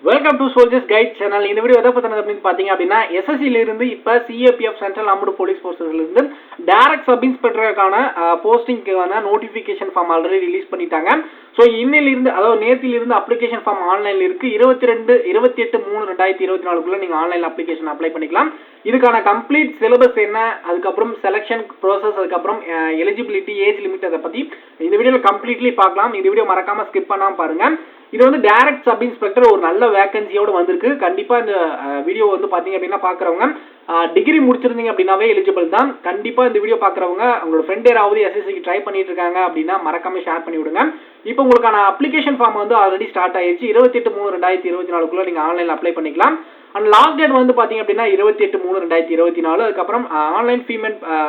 Welcome to soldiers guide channel. இந்த video எதை பத்தினது அப்படின்னு பாத்தீங்க அப்படின்னா, எஸ்எஸ்சில இருந்து இப்ப சிஏபிஎஃப் சென்ட்ரல் ஆர்ம்டு போலீஸ் போர்சஸ்ல இருந்து டைரக்ட் சப் இன்ஸ்பெக்டருக்கான போஸ்டிங்கான நோட்டிபிகேஷன் ஃபார்ம் ஆல்ரெடி ரிலீஸ் பண்ணிட்டாங்க. ஸோ இன்னிலிருந்து, அதாவது நேத்திலிருந்து அப்ளிகேஷன் ஃபார்ம் ஆன்லைன்ல இருக்கு. 28/3/2024 நீங்க ஆன்லைன் அப்ளிகேஷன் அப்ளை பண்ணிக்கலாம். இதுக்கான கம்ப்ளீட் சிலபஸ் என்ன, அதுக்கப்புறம் செலக்ஷன் ப்ரோசஸ், அதுக்கப்புறம் எலிஜிபிலிட்டி, ஏஜ் லிமிட், அதை பத்தி இந்த வீடியோல கம்ப்ளீட்லி பார்க்கலாம். இந்த வீடியோ மறக்காம ஸ்கிப் பண்ணாம பாருங்க. இது வந்து டைரக்ட் சப் இன்ஸ்பெக்டர் ஒரு நல்ல வேகன்சியோட வந்திருக்கு. கண்டிப்பா இந்த வீடியோ வந்து பாத்தீங்க அப்படின்னா பாக்குறவங்க டிகிரி முடிச்சிருந்தீங்க அப்படின்னாவே எலிஜிபிள் தான். கண்டிப்பா இந்த வீடியோ பாக்குறவங்க உங்களோட ஃப்ரெண்ட் யாராவது எஸ்எஸ்சிக்கு ட்ரை பண்ணிட்டு இருக்காங்க அப்படின்னா மறக்காம ஷேர் பண்ணி விடுங்க. இப்போ உங்களுக்கான அப்ளிகேஷன் ஃபார்ம் வந்து ஆல்ரெடி ஸ்டார்ட் ஆயிடுச்சு. 28/3/2024 நீங்க ஆன்லைன்ல அப்ளை பண்ணிக்கலாம். அண்ட் லாஸ்ட் டேட் வந்து பாத்தீங்க அப்படின்னா 28/3/2024. அதுக்கப்புறம் ஆன்லைன்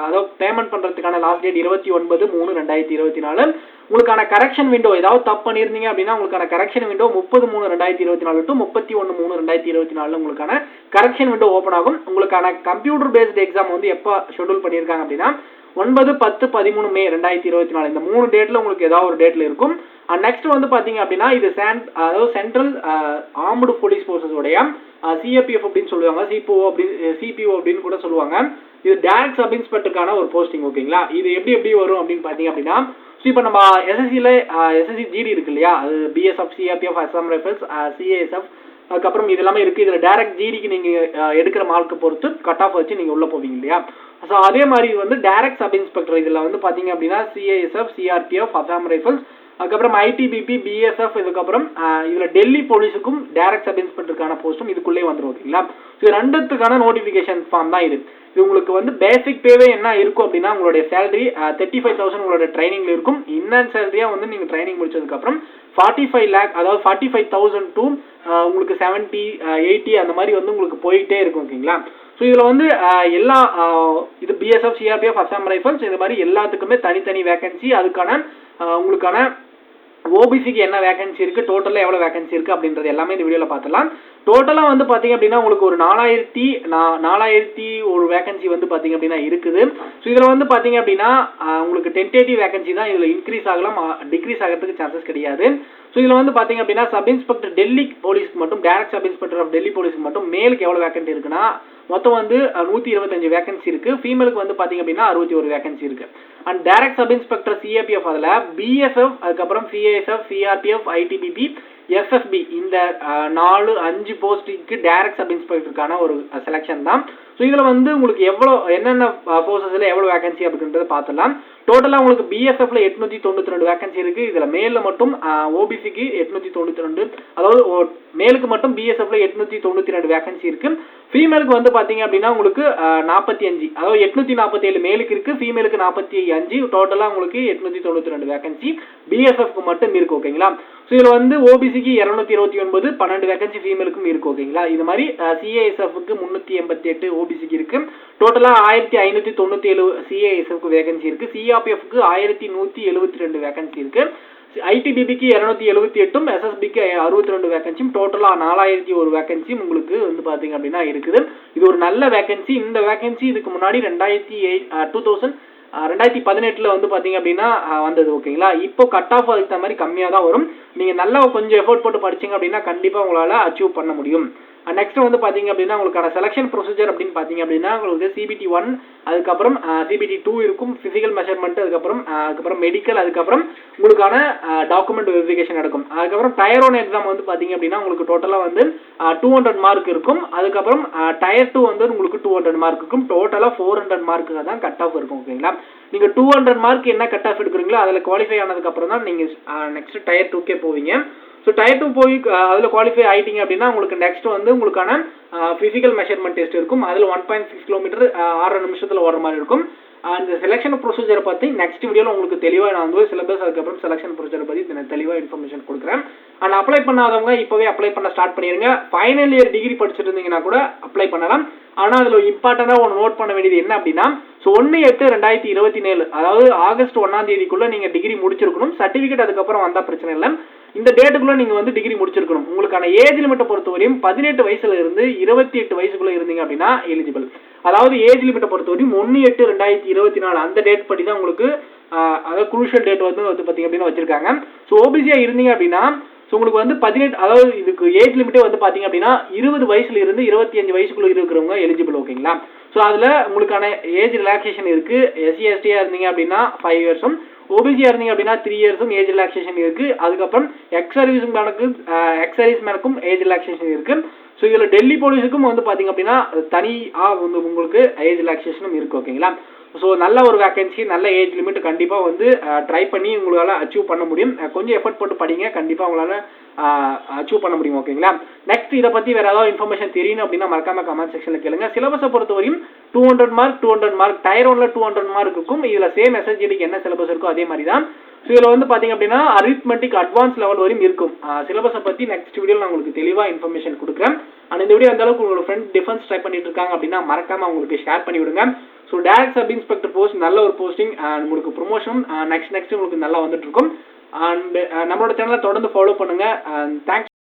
அதாவது பேமெண்ட் பண்றதுக்கான லாஸ்ட் டேட் 29/3/2024. உங்களுக்கான கரெக்ஷன் விண்டோ ஏதாவது தப்பு பண்ணிருந்தீங்க அப்படின்னா உங்களுக்கான கரெக்ஷன் விண்டோ 30/3/2024 டு 31/3/2024 உங்களுக்கான கரெக்ஷன் விண்டோ ஓபன் ஆகும். உங்களுக்கான கம்ப்யூட்டர் பேஸ்ட் எக்ஸாம் வந்து எப்போ ஷெட்யூல் பண்ணியிருக்காங்க அப்படின்னா 9, 10, 13 மே 2024 இந்த 3 டேட்ல உங்களுக்கு ஏதாவது ஒரு டேட்ல இருக்கும். நெக்ஸ்ட் வந்து பாத்தீங்க அப்படின்னா இது அதாவது சென்ட்ரல் ஆர்ம்டு போலீஸ் போர்சஸ் உடைய சிஏபிஎஃப் அப்படின்னு சொல்லுவாங்க, சிபிஓ அப்படின்னு கூட சொல்லுவாங்க. இது டைரக்ட் சப் இன்ஸ்பெக்டருக்கான ஒரு போஸ்டிங். ஓகேங்களா, இது எப்படி வரும் அப்படின்னு பாத்தீங்க அப்படின்னா, இப்போ நம்ம எஸ்எஸ்சி ஜிடி இருக்கு இல்லையா, அது BSF, CRPF, Assam rifles, CASF, அதுக்கப்புறம் இது எல்லாமே இருக்கு. இதுல டைரக்ட் ஜிடிக்கு நீங்க எடுக்கிற மார்க்கை பொறுத்து கட் ஆஃப் வச்சு நீங்க உள்ள போவீங்க இல்லையா. ஸோ அதே மாதிரி வந்து டைரக்ட் சப் இன்ஸ்பெக்டர் இதுல வந்து பாத்தீங்க அப்படின்னா சிஏஎஸ்எஃப், சிஆர்பிஎஃப், அசாம் ரைஃபிள்ஸ், அதுக்கப்புறம் ஐடிபிபி, பிஎஸ்எஃப், இதுக்கப்புறம் இதுல டெல்லி போலீஸுக்கும் டைரக்ட் சப் இன்ஸ்பெக்டருக்கான போஸ்டும் இதுக்குள்ளே வந்துடும். ஓகேங்களா, இது ரெண்டுத்துக்கான நோட்டிபிகேஷன் ஃபார்ம் தான் இது. இது உங்களுக்கு வந்து பேசிக் பேவே என்ன இருக்கும் அப்படின்னா, உங்களுடைய சேலரி 35,000 உங்களோட ட்ரைனிங்ல இருக்கும். இன்னும் சேலரியா வந்து நீங்க ட்ரைனிங் முடிச்சதுக்கு அப்புறம் 45 லேக், அதாவது 45,000 டு உங்களுக்கு 70, 80 அந்த மாதிரி வந்து உங்களுக்கு போயிட்டே இருக்கும். ஓகேங்களா, ஸோ இதுல வந்து எல்லா இது பிஎஸ்எஃப், சிஆர்பிஎஃப், அசாம் ரைஃபிள்ஸ் இது மாதிரி எல்லாத்துக்குமே தனித்தனி வேகன்சி, அதுக்கான உங்களுக்கான ஓபிசிக்கு என்ன வேகன்சி இருக்கு, டோட்டலா எவ்வளவு வேகன்சி இருக்கு அப்படின்றது எல்லாமே இந்த வீடியோல பார்த்துலாம். டோட்டலா வந்து பாத்தீங்க அப்படின்னா உங்களுக்கு ஒரு 4000 ஒரு வேகன்சி வந்து பாத்தீங்க அப்படின்னா இருக்குது. ஸோ இதுல வந்து பாத்தீங்க அப்படின்னா உங்களுக்கு டென்டேட்டிவ் வேகன்சி தான், இதுல இன்க்ரீஸ் ஆகலாம், டிக்ரீஸ் ஆகிறதுக்கு சான்சஸ் கிடையாது. ஸோ இதுல வந்து பாத்தீங்க அப்படின்னா சப் இன்ஸ்பெக்டர் டெல்லி போலீஸ்க்கு மட்டும், direct sub inspector of Delhi போலீஸ்க்கு மட்டும் மேலுக்கு எவ்வளவு வேகன்சி இருக்குன்னா மொத்தம் வந்து 125 வேகன்சி இருக்கு. ஃபீமேலுக்கு வந்து பாத்தீங்க அப்படின்னா 61 வேகன்சி இருக்கு. And direct sub inspector CAPF அதுல பிஎஸ்எஃப், அதுக்கப்புறம் சிஏஎஸ்எஃப், சிஆர்பிஎஃப், ஐடிபிபி, எஸ்எஸ்பி இந்த 4-5 போஸ்டிங்க்கு டைரக்ட் சப் இன்ஸ்பெக்டருக்கான ஒரு செலக்ஷன் தான். ஸோ இதுல வந்து உங்களுக்கு என்னென்ன போர்சஸ்ல எவ்வளவு வேகன்சி அப்படின்றத பார்த்துலாம். டோட்டலா உங்களுக்கு பிஎஸ்எஃப்ல 892 வேகன்சி இருக்கு. இதுல மேல மட்டும் ஓபிசிக்கு 892, அதாவது மேலுக்கு மட்டும் பிஎஸ்எஃப்ல 892 வேகன்சி இருக்கு. ஃபீமேலுக்கு வந்து பாத்தீங்க அப்படின்னா உங்களுக்கு 45, அதாவது 847 மேலுக்கு இருக்கு, ஃபீமேலுக்கு 45, டோட்டலா உங்களுக்கு 892 வேகன்சி பிஎஸ்எஃப்க்கு மட்டும் இருக்கு. ஓகேங்களா, ஸோ இதுல வந்து ஓபிசிக்கு 229, 12 வேகன்சி ஃபீமேலுக்கும் இருக்கு. ஓகேங்களா, இது மாதிரி சிஏஎஸ்எஃப்க்கு 388 ஓபிசிக்கு இருக்கு. டோட்டலா 1597 சிஏஎஸ்எஃப்க்கு வேகன்சி இருக்கு. சிஆர்பிஎஃப்க்கு 1172 வேகன்சி இருக்கு. ஐடிபிபிக்கு 278, எஸ்எஸ்பிக்கு 62 வேகன்சியும், டோட்டலா 4001 வேகன்சியும் உங்களுக்கு வந்து பாத்தீங்க அப்படின்னா இருக்குது. இது ஒரு நல்ல வேகன்சி. இந்த வேகன்சி இதுக்கு முன்னாடி 2018 வந்து பாத்தீங்க அப்படின்னா வந்தது. ஓகேங்களா, இப்போ கட் ஆஃப் அதுக்கு மாதிரி கம்மியா தான் வரும். நீங்க நல்லா கொஞ்சம் எஃபோர்ட் போட்டு படிச்சீங்க அப்படின்னா கண்டிப்பா உங்களால அச்சீவ் பண்ண முடியும். நெக்ஸ்ட் வந்து பாத்தீங்க அப்படின்னா உங்களுக்கான செலக்ஷன் ப்ரொசீஜர் அப்படின்னு பாத்தீங்க அப்படின்னா உங்களுக்கு சிபிடி 1, அதுக்கப்புறம் சிபிடி 2 இருக்கும், பிசிக்கல் மெஷர்மெண்ட், அதுக்கப்புறம் மெடிக்கல், அதுக்கப்புறம் உங்களுக்கான டாக்குமெண்ட் வெரிஃபிகேஷன் நடக்கும். அதுக்கப்புறம் டயர் 1 எக்ஸாம் வந்து பாத்தீங்க அப்படின்னா உங்களுக்கு டோட்டலா வந்து 200 மார்க் இருக்கும். அதுக்கப்புறம் டயர் 2 வந்து உங்களுக்கு 200 மார்க் இருக்கும். டோட்டலா 400 மார்க்கு தான் கட் ஆஃப் இருக்கும். ஓகேங்களா, நீங்க 200 மார்க் என்ன கட் ஆஃப் எடுக்கிறீங்களோ அதுல குவாலிஃபை ஆனதுக்கு அப்புறம் தான் நீங்க நெக்ஸ்ட் டயர் 2கே போவீங்க. ஸோ டயர் 2 போய் அதில் குவாலிஃபை ஆயிட்டீங்க அப்படின்னா உங்களுக்கு நெக்ஸ்ட் வந்து உங்களுக்கான பிசிக்கல் மெஷர்மெண்ட் டெஸ்ட் இருக்கும். அதில் 1.6 கிலோமீட்டர் 6 நிமிஷத்தில் ஓடுற மாதிரி இருக்கும். அந்த செலக்ஷன் ப்ரொசீஜரை பற்றி நெக்ஸ்ட் வீடியோவில் உங்களுக்கு தெளிவாக நான் வந்து சிலபஸ், அதுக்கப்புறம் செலக்ஷன் ப்ரொசீஜரை பற்றி தெளிவாக இன்ஃபர்மேஷன் கொடுக்குறேன். அண்ட் அப்ளை பண்ணாதவங்க இப்போவே அப்ளை பண்ண ஸ்டார்ட் பண்ணிடுங்க. ஃபைனல் இயர் டிகிரி படிச்சுட்டு இருந்தீங்கன்னா கூட அப்ளை பண்ணலாம். ஆனால் அதில் இம்பார்ட்டண்டாக ஒன்று நோட் பண்ண வேண்டியது என்ன அப்படின்னா, ஸோ 1/8/2027, அதாவது ஆகஸ்ட் 1ஆம் தேதிக்குள்ள நீங்கள் டிகிரி முடிச்சிருக்கணும். சர்டிஃபிகேட் அதுக்கப்புறம் வந்தால் பிரச்சனை இல்லை. இந்த டேட்டுக்குள்ள நீங்க வந்து டிகிரி முடிச்சிருக்கணும். உங்களுக்கான ஏஜ் லிமிட்டை பொறுத்தவரையும் 18 வயசுல இருந்து 28 வயசுக்குள்ள இருந்தீங்க அப்படின்னா எலிஜிபிள். அதாவது ஏஜ் லிமிட்டை பொறுத்தவரையும் 1/8/2024 அந்த டேட் படி தான் உங்களுக்கு அதாவது குரூஷியல் டேட் வந்து பாத்தீங்க அப்படின்னா வச்சிருக்காங்க. ஸோ ஓபிசியா இருந்தீங்க அப்படின்னா ஸோ உங்களுக்கு வந்து 18, அதாவது இதுக்கு ஏஜ் லிமிட்டே வந்து பார்த்தீங்க அப்படின்னா 20 வயசுல இருந்து 25 வயசுக்குள்ள இருக்கிறவங்க எலிஜிபிள். ஓகேங்களா? ஸோ அதில் உங்களுக்கான ஏஜ் ரிலாக்ஸேஷன் இருக்கு. எஸ்சி எஸ்டியா இருந்தீங்க அப்படின்னா 5 இயர்ஸும், ஓபிசியா இருந்தீங்க அப்படின்னா 3 இயர்ஸும் ஏஜ் ரிலாக்ஸேஷன் இருக்கு. அதுக்கப்புறம் எக்ஸ் சர்வீஸ் மேனுக்கும் ஏஜ் ரிலாக்ஸேஷன் இருக்கு. ஸோ இதில் டெல்லி போலீஸுக்கும் வந்து பார்த்தீங்க அப்படின்னா தனியாக வந்து உங்களுக்கு ஏஜ் ரிலாக்ஸேஷனும் இருக்கு. ஓகேங்களா? ஸோ நல்ல ஒரு வேகன்சி, நல்ல ஏஜ் லிமிட் கண்டிப்பாக வந்து ட்ரை பண்ணி உங்களால் அச்சீவ் பண்ண முடியும். கொஞ்சம் எஃபர்ட் போட்டு படிங்க, கண்டிப்பாக உங்களால் அச்சீவ் பண்ண முடியும். ஓகேங்களா? நெக்ஸ்ட் இதை பற்றி வேறு ஏதாவது இன்ஃபர்மேஷன் தெரியணும் அப்படின்னா மறக்காம கமெண்ட் செக்ஷனில் கேளுங்க. சிலபஸை பொறுத்தவரையும் 200 மார்க், டயர் 1ல 200 மார்க் இருக்கும். இதில் சேம் எஸ்எஸ்ஜிடிக்கு என்ன சிலபஸ் இருக்கோ அதே மாதிரி தான். ஸோ இதில் வந்து பார்த்தீங்க அப்படின்னா அரித்மெட்டிக் அட்வான்ஸ் லெவல் வரையும் இருக்கும். சிலபஸை பற்றி நெக்ஸ்ட் வீடியோவில் நான் உங்களுக்கு தெளிவாக இன்ஃபர்மேஷன் கொடுக்குறேன். அண்ட் இந்த வீடியோ அந்த அளவுக்கு உங்களோட ஃப்ரெண்ட் டிஃபென்ஸ் ட்ரை பண்ணிட்டு இருக்காங்க அப்படின்னா மறக்காம உங்களுக்கு ஷேர் பண்ணி விடுங்க. So direct sub inspector post நல்ல ஒரு போஸ்டிங், உங்களுக்கு ப்ரொமோஷனும் நெக்ஸ்ட் உங்களுக்கு நல்லா வந்துட்டு இருக்கும். அண்ட் நம்மளோட சேனலை தொடர்ந்து ஃபாலோ பண்ணுங்க. தேங்க்ஸ்.